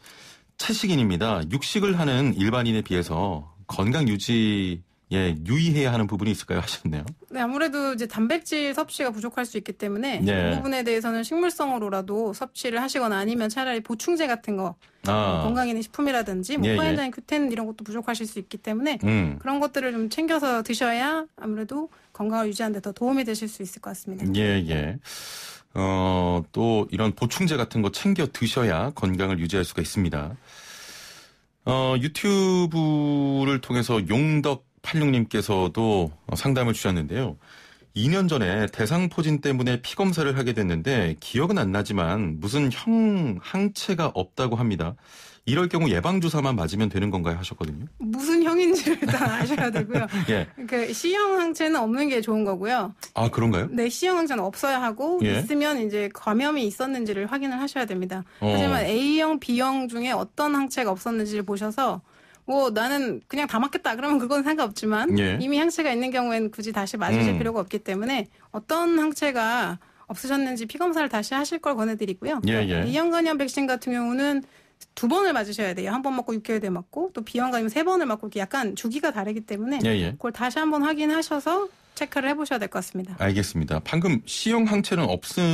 채식인입니다. 육식을 하는 일반인에 비해서 건강 유지에 유의해야 하는 부분이 있을까요? 하셨네요. 네, 아무래도 이제 단백질 섭취가 부족할 수 있기 때문에 그 부분에 대해서는 식물성으로라도 섭취를 하시거나 아니면 차라리 보충제 같은 거 건강있는 식품이라든지 코엔자임, 큐텐 이런 것도 부족하실 수 있기 때문에 그런 것들을 좀 챙겨서 드셔야 아무래도 건강을 유지하는 데 더 도움이 되실 수 있을 것 같습니다. 또 이런 보충제 같은 거 챙겨 드셔야 건강을 유지할 수가 있습니다. 유튜브를 통해서 용덕86님께서도 상담을 주셨는데요. 2년 전에 대상포진 때문에 피검사를 하게 됐는데 기억은 안 나지만 무슨 항체가 없다고 합니다. 이럴 경우 예방주사만 맞으면 되는 건가요? 하셨거든요. 무슨 형인지를 일단 아셔야 되고요. 예. 그 C형 항체는 없는 게 좋은 거고요. 아, 그런가요? 네, C형 항체는 없어야 하고 있으면 이제 감염이 있었는지를 확인을 하셔야 됩니다. 하지만 A형, B형 중에 어떤 항체가 없었는지를 보셔서 나는 그냥 다 맞겠다 그러면 그건 상관없지만 이미 항체가 있는 경우에는 굳이 다시 맞으실 필요가 없기 때문에 어떤 항체가 없으셨는지 피검사를 다시 하실 걸 권해드리고요. A형 간염 백신 같은 경우는 2번을 맞으셔야 돼요. 1번 맞고 6개월 뒤에 맞고 또 B형 간염 3번을 맞고 이렇게 약간 주기가 다르기 때문에 그걸 다시 한번 확인하셔서 체크를 해보셔야 될 것 같습니다. 알겠습니다. 방금 C형 항체는 없어야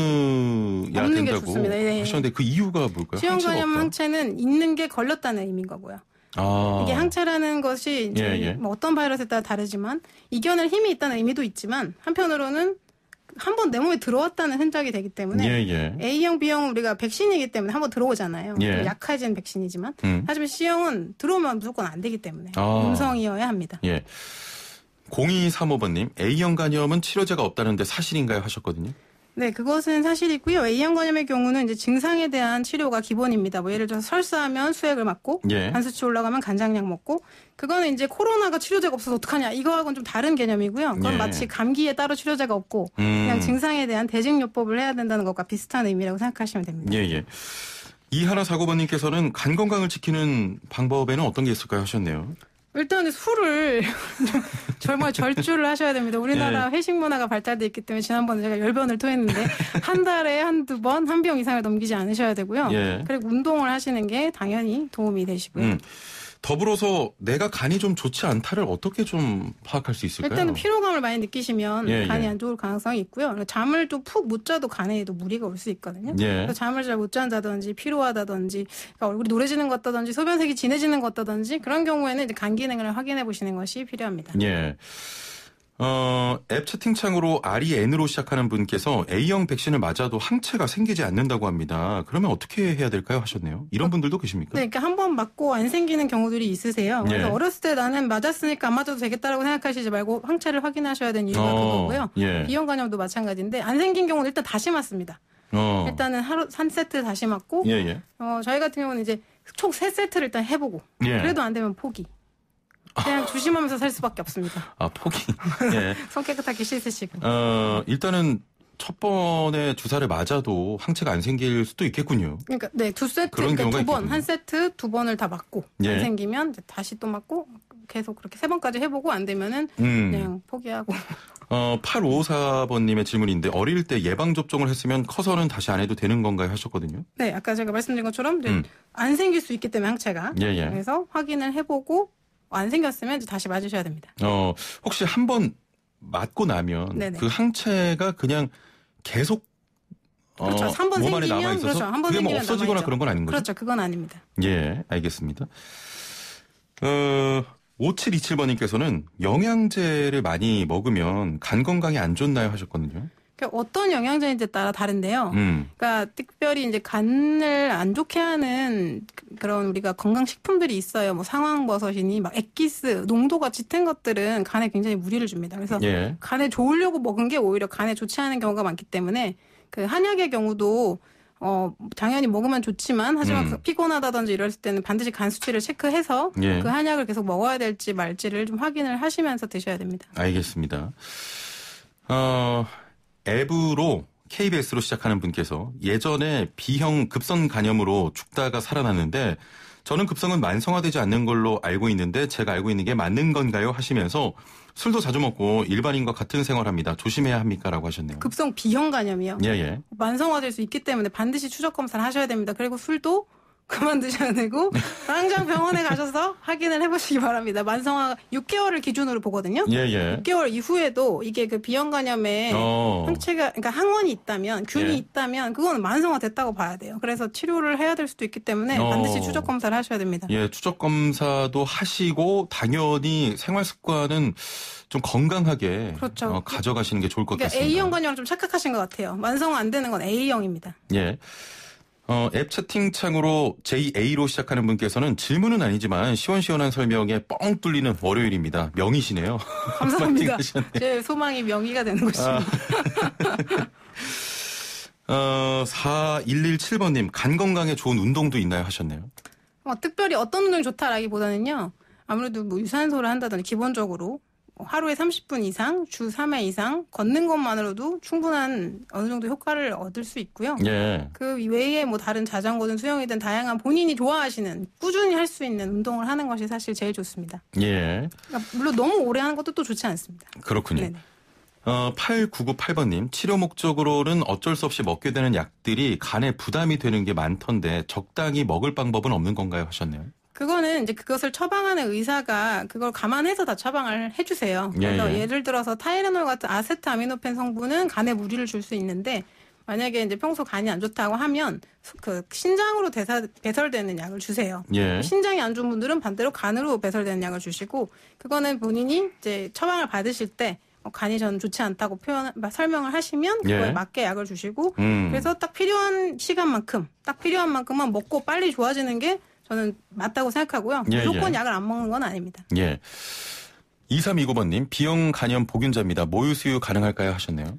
된다고 하셨는데 그 이유가 뭘까요? C형 간염 항체는 있는 게 걸렸다는 의미인 거고요. 이게 항체라는 것이 이제 뭐 어떤 바이러스에 따라 다르지만 이겨낼 힘이 있다는 의미도 있지만 한편으로는 한번 내 몸에 들어왔다는 흔적이 되기 때문에 A형, B형 우리가 백신이기 때문에 한번 들어오잖아요. 약해진 백신이지만 하지만 C형은 들어오면 무조건 안 되기 때문에 음성이어야 합니다. 0235번님 A형 간염은 치료제가 없다는데 사실인가요? 하셨거든요. 네, 그것은 사실이고요. A형 간염의 경우는 이제 증상에 대한 치료가 기본입니다. 뭐 예를 들어서 설사하면 수액을 맞고, 간수치 올라가면 간장약 먹고, 그거는 이제 코로나가 치료제가 없어서 어떡하냐 이거하고는 좀 다른 개념이고요. 그건 마치 감기에 따로 치료제가 없고 그냥 증상에 대한 대증요법을 해야 된다는 것과 비슷한 의미라고 생각하시면 됩니다. 이하나 사고번님께서는 간 건강을 지키는 방법에는 어떤 게 있을까요? 하셨네요. 일단 술을 정말 절주를 하셔야 됩니다. 우리나라 회식 문화가 발달돼 있기 때문에 지난번에 제가 열변을 토했는데 한 달에 한두 번 한 병 이상을 넘기지 않으셔야 되고요. 그리고 운동을 하시는 게 당연히 도움이 되시고요. 더불어서 내가 간이 좀 좋지 않다를 어떻게 좀 파악할 수 있을까요? 일단은 피로감을 많이 느끼시면 간이 안 좋을 가능성이 있고요. 잠을 좀 푹 못 자도 간에도 무리가 올 수 있거든요. 그래서 잠을 잘 못 잔다든지 피로하다든지 그러니까 얼굴이 노래지는 것 같다든지 소변색이 진해지는 것 같다든지 그런 경우에는 이제 간 기능을 확인해 보시는 것이 필요합니다. 앱 채팅창으로 REN으로 시작하는 분께서 A형 백신을 맞아도 항체가 생기지 않는다고 합니다. 그러면 어떻게 해야 될까요? 하셨네요. 이런 분들도 계십니까? 네, 그러니까 한 번 맞고 안 생기는 경우들이 있으세요. 그래서 어렸을 때 나는 맞았으니까 안 맞아도 되겠다라고 생각하시지 말고 항체를 확인하셔야 되는 이유가 그거고요. B형 간염도 마찬가지인데 안 생긴 경우는 일단 다시 맞습니다. 일단은 하루 한 세트 다시 맞고 저희 같은 경우는 이제 총 3세트를 일단 해보고 그래도 안 되면 포기. 그냥 조심하면서 살 수밖에 없습니다. 아, 포기. 손 깨끗하게 씻으시고. 일단은 첫 번에 주사를 맞아도 항체가 안 생길 수도 있겠군요. 그러니까 네, 2세트, 그러니까 2번, 한 세트 2번을 다 맞고 안 생기면 이제 다시 또 맞고 계속 그렇게 3번까지 해보고 안 되면은 그냥 포기하고. 8554번님의 질문인데 어릴 때 예방접종을 했으면 커서는 다시 안 해도 되는 건가요? 하셨거든요. 네, 아까 제가 말씀드린 것처럼 이제 안 생길 수 있기 때문에 항체가. 그래서 확인을 해보고 안 생겼으면 이제 다시 맞으셔야 됩니다. 혹시 한 번 맞고 나면 그 항체가 그냥 계속 그렇죠. 3번 몸 안에 남아 있어서 그렇죠. 그게 뭐 없어지거나 그런 건 아닌 거죠? 그렇죠. 그건 아닙니다. 알겠습니다. 5727번님께서는 영양제를 많이 먹으면 간 건강에 안 좋나요? 하셨거든요. 그러니까 어떤 영양제인지에 따라 다른데요. 그러니까 특별히 이제 간을 안 좋게 하는 그런 우리가 건강식품들이 있어요. 뭐 상황버섯이니 막 액기스, 농도가 짙은 것들은 간에 굉장히 무리를 줍니다. 그래서 간에 좋으려고 먹은 게 오히려 간에 좋지 않은 경우가 많기 때문에 그 한약의 경우도 당연히 먹으면 좋지만 하지만 피곤하다든지 이럴 때는 반드시 간 수치를 체크해서 그 한약을 계속 먹어야 될지 말지를 좀 확인을 하시면서 드셔야 됩니다. 알겠습니다. 앱으로 KBS로 시작하는 분께서 예전에 B형 급성 간염으로 죽다가 살아났는데 저는 급성은 만성화되지 않는 걸로 알고 있는데 제가 알고 있는 게 맞는 건가요? 하시면서 술도 자주 먹고 일반인과 같은 생활합니다. 조심해야 합니까? 라고 하셨네요. 급성 B형 간염이요? 만성화될 수 있기 때문에 반드시 추적 검사를 하셔야 됩니다. 그리고 술도 그만 드셔야 되고 당장 병원에 가셔서 확인을 해보시기 바랍니다. 만성화 6개월을 기준으로 보거든요. 6개월 이후에도 이게 그 B형 간염에 항체가 그러니까 항원이 있다면 균이 있다면 그거는 만성화 됐다고 봐야 돼요. 그래서 치료를 해야 될 수도 있기 때문에 반드시 추적 검사를 하셔야 됩니다. 추적 검사도 하시고 당연히 생활 습관은 좀 건강하게 가져가시는 게 좋을 것 같습니다. A형 간염을 좀 착각하신 것 같아요. 만성화 안 되는 건 A형입니다. 앱 채팅창으로 JA로 시작하는 분께서는 질문은 아니지만 시원시원한 설명에 뻥 뚫리는 월요일입니다. 명이시네요. 감사합니다. 제 소망이 명의가 되는 것입니다. 4117번님, 간 건강에 좋은 운동도 있나요? 하셨네요. 특별히 어떤 운동이 좋다라기보다는요. 아무래도 뭐 유산소를 한다든지 기본적으로 하루에 30분 이상, 주 3회 이상 걷는 것만으로도 충분한 어느 정도 효과를 얻을 수 있고요. 예. 그 외에 뭐 다른 자전거든 수영이든 다양한 본인이 좋아하시는 꾸준히 할 수 있는 운동을 하는 것이 사실 제일 좋습니다. 예. 그러니까 물론 너무 오래 하는 것도 또 좋지 않습니다. 그렇군요. 네네. 8998번님, 치료 목적으로는 어쩔 수 없이 먹게 되는 약들이 간에 부담이 되는 게 많던데 적당히 먹을 방법은 없는 건가요? 하셨네요. 그거는 이제 그것을 처방하는 의사가 그걸 감안해서 다 처방을 해주세요. 그래서 예를 들어서 타이레놀 같은 아세트아미노펜 성분은 간에 무리를 줄 수 있는데 만약에 이제 평소 간이 안 좋다고 하면 그 신장으로 배설되는 약을 주세요. 예. 신장이 안 좋은 분들은 반대로 간으로 배설되는 약을 주시고 그거는 본인이 이제 처방을 받으실 때 간이 저는 좋지 않다고 설명을 하시면 그거에 맞게 약을 주시고 그래서 딱 필요한 시간만큼 딱 필요한 만큼만 먹고 빨리 좋아지는 게 저는 맞다고 생각하고요. 무조건 약을 안 먹는 건 아닙니다. 예. 2329번님, B형 간염 복균자입니다. 모유 수유 가능할까요? 하셨네요.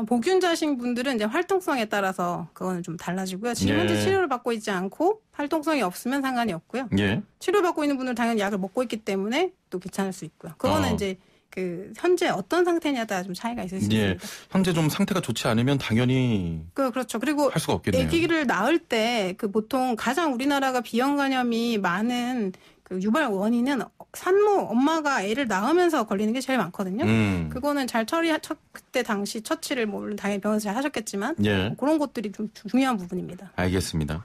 복균자신 분들은 이제 활동성에 따라서 그거는 좀 달라지고요. 지금 현재 치료를 받고 있지 않고 활동성이 없으면 상관이 없고요. 치료받고 있는 분들은 당연히 약을 먹고 있기 때문에 또 괜찮을 수 있고요. 그거는 이제 그 현재 어떤 상태냐에 따라 좀 차이가 있을 수 있습니다. 현재 좀 상태가 좋지 않으면 당연히 그렇죠. 그리고 할 수가 없겠네요. 아기를 낳을 때 그 보통 가장 우리나라가 B형 간염이 많은 그 유발 원인은 산모 엄마가 애를 낳으면서 걸리는 게 제일 많거든요. 그거는 잘 그때 당시 처치를 물론 당연히 병원에서 잘 하셨겠지만 그런 것들이 좀 중요한 부분입니다. 알겠습니다.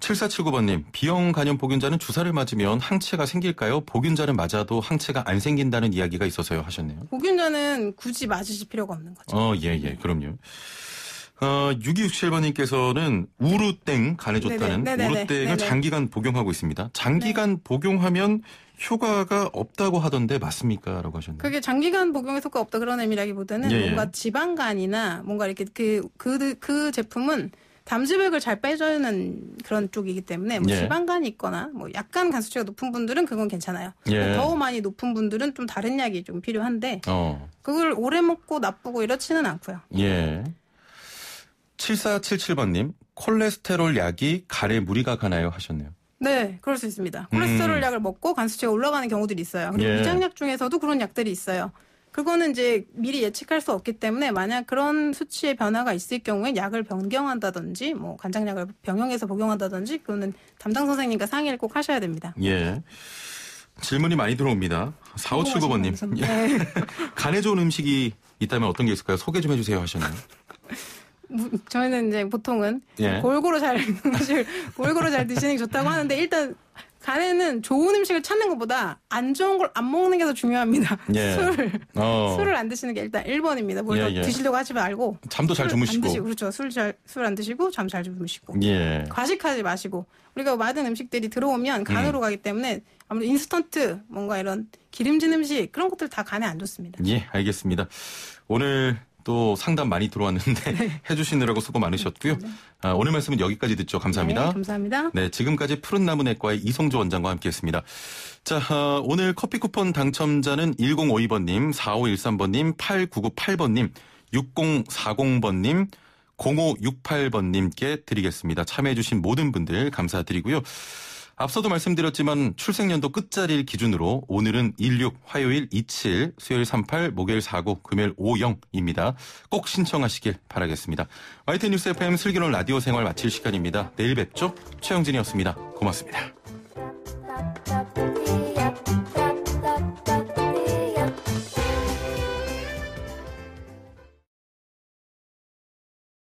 7479번님, B형 간염 복균자는 주사를 맞으면 항체가 생길까요? 복균자는 맞아도 항체가 안 생긴다는 이야기가 있어서요. 하셨네요. 복균자는 굳이 맞으실 필요가 없는 거죠. 그럼요. 6267번님께서는 우루땡 간에 좋다는 우루땡을 장기간 복용하고 있습니다. 장기간 복용하면 효과가 없다고 하던데 맞습니까? 라고 하셨네요. 그게 장기간 복용에 효과가 없다 그런 의미라기보다는 뭔가 지방간이나 뭔가 이렇게 그 제품은 담즙액을 잘 빼주는 그런 쪽이기 때문에 뭐 지방간이 있거나 뭐 약간 간 수치가 높은 분들은 그건 괜찮아요. 더 많이 높은 분들은 좀 다른 약이 좀 필요한데 그걸 오래 먹고 나쁘고 이렇지는 않고요. 7477번님, 콜레스테롤 약이 간에 무리가 가나요? 하셨네요. 네, 그럴 수 있습니다. 콜레스테롤 약을 먹고 간 수치가 올라가는 경우들이 있어요. 그리고 위장약 중에서도 그런 약들이 있어요. 그거는 이제 미리 예측할 수 없기 때문에 만약 그런 수치의 변화가 있을 경우에 약을 변경한다든지 뭐 간장약을 병용해서 복용한다든지 그거는 담당 선생님과 상의를 꼭 하셔야 됩니다. 질문이 많이 들어옵니다. 4579번님. 간에 좋은 음식이 있다면 어떤 게 있을까요? 소개 좀 해주세요 하셨나요? 저희는 이제 보통은 골고루 잘 드시는 게 좋다고 하는데 일단 간에는 좋은 음식을 찾는 것보다 안 좋은 걸 안 먹는 게 더 중요합니다. 술을 안 드시는 게 일단 1번입니다. 뭘 드시려고 하지 말고 잠도 잘 주무시고. 그렇죠. 술 안 드시고 잠 잘 주무시고. 과식하지 마시고. 우리가 많은 음식들이 들어오면 간으로 가기 때문에 아무래도 인스턴트 뭔가 이런 기름진 음식 그런 것들 다 간에 안 좋습니다. 알겠습니다. 오늘 또 상담 많이 들어왔는데 해주시느라고 수고 많으셨고요. 오늘 말씀은 여기까지 듣죠. 감사합니다. 감사합니다. 지금까지 푸른나무내과의 이성조 원장과 함께했습니다. 자, 오늘 커피 쿠폰 당첨자는 1052번님, 4513번님, 8998번님, 6040번님, 0568번님께 드리겠습니다. 참여해주신 모든 분들 감사드리고요. 앞서도 말씀드렸지만 출생연도 끝자리를 기준으로 오늘은 16, 화요일 27, 수요일 38, 목요일 49, 금요일 50입니다. 꼭 신청하시길 바라겠습니다. YTN 뉴스 FM 슬기로운 라디오 생활 마칠 시간입니다. 내일 뵙죠. 최영진이었습니다. 고맙습니다.